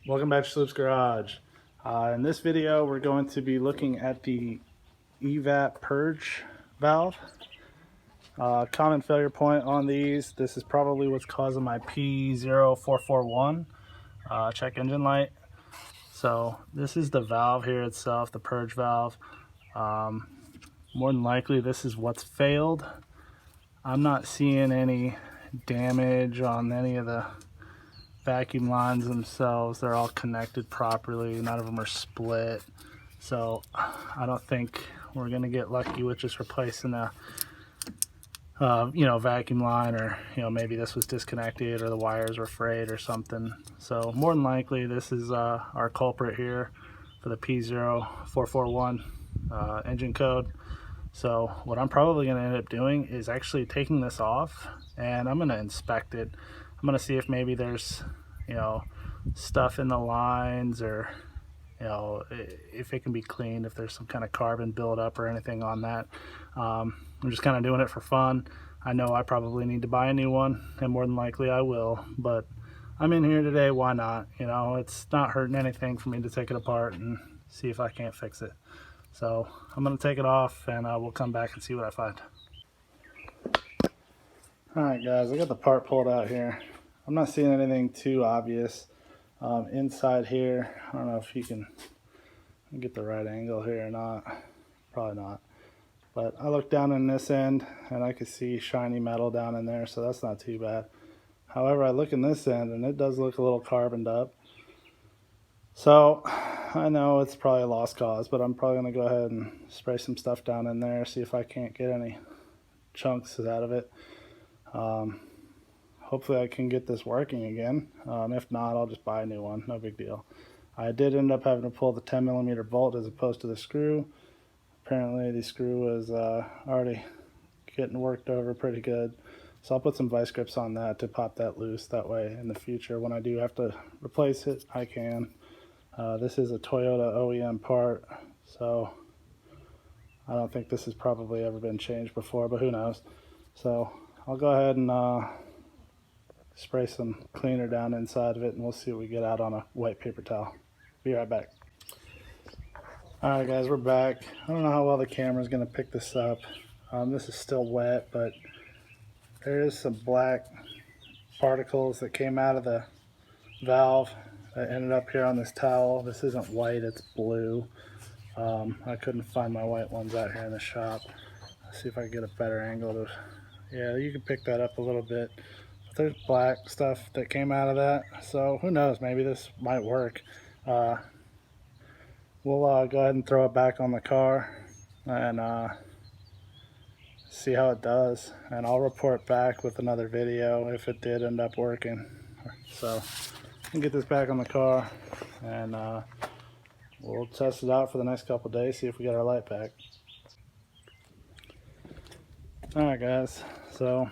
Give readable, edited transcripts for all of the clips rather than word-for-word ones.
Welcome back to Sloop's Garage. In this video we're going to be looking at the Evap Purge valve. Common failure point on these, this is probably what's causing my P0441 check engine light. So this is the valve here itself, the purge valve. More than likely this is what's failed. I'm not seeing any damage on any of the vacuum lines themselves. They're all connected properly, none of them are split, so I don't think we're gonna get lucky with just replacing a vacuum line, or maybe this was disconnected or the wires were frayed or something. So more than likely this is our culprit here for the P0441 engine code. So what I'm probably going to end up doing is actually taking this off and I'm going to inspect it. I'm going to see if maybe there's stuff in the lines, or if it can be cleaned, if there's some kind of carbon buildup or anything on that. I'm just kind of doing it for fun. I know I probably need to buy a new one, and more than likely I will, but I'm in here today, why not? It's not hurting anything for me to take it apart and see if I can't fix it. So I'm going to take it off and we'll come back and see what I find. Alright guys, I got the part pulled out here. I'm not seeing anything too obvious. Inside here, I don't know if you can get the right angle here or not. Probably not. But I look down in this end and I can see shiny metal down in there, so that's not too bad. However, I look in this end and it does look a little carboned up. So I know it's probably a lost cause, but I'm probably going to go ahead and spray some stuff down in there, see if I can't get any chunks out of it. Hopefully I can get this working again. If not, I'll just buy a new one, no big deal. I did end up having to pull the 10mm bolt as opposed to the screw. Apparently the screw was already getting worked over pretty good. So I'll put some vice grips on that to pop that loose. That way in the future when I do have to replace it, I can. This is a Toyota OEM part, so I don't think this has probably ever been changed before, but who knows. So I'll go ahead and spray some cleaner down inside of it, and we'll see what we get out on a white paper towel. Be right back. Alright guys, we're back. I don't know how well the camera's going to pick this up. This is still wet, but there is some black particles that came out of the valve that ended up here on this towel. This isn't white, it's blue. I couldn't find my white ones out here in the shop. Let's see if I can get a better angle to, yeah, you can pick that up a little bit. But there's black stuff that came out of that, so who knows, maybe this might work. We'll go ahead and throw it back on the car and see how it does, and I'll report back with another video if it did end up working. So I can get this back on the car and we'll test it out for the next couple days, see if we get our light back. Alright guys, so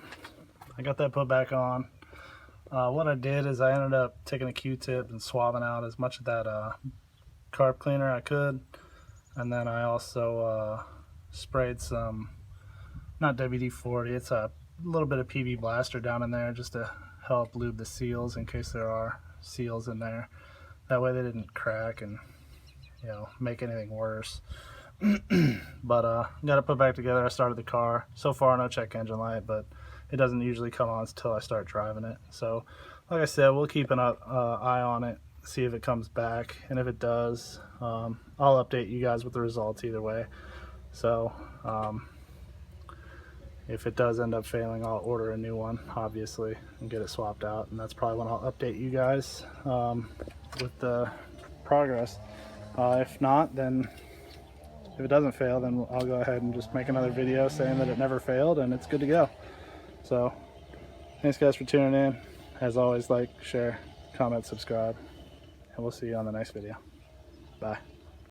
I got that put back on. What I did is I ended up taking a Q-tip and swabbing out as much of that carb cleaner I could, and then I also sprayed some, not WD-40, it's a little bit of PV Blaster down in there just to help lube the seals in case there are seals in there. That way they didn't crack and make anything worse. But got it put back together. I started the car. So far no check engine light, but it doesn't usually come on until I start driving it. So like I said, we'll keep an eye on it, see if it comes back, and if it does, I'll update you guys with the results either way. So if it does end up failing, I'll order a new one, obviously, and get it swapped out, and that's probably when I'll update you guys with the progress. If not, then if it doesn't fail, then I'll go ahead and just make another video saying that it never failed and it's good to go. So thanks guys for tuning in. As always, like, share, comment, subscribe, and we'll see you on the next video. Bye.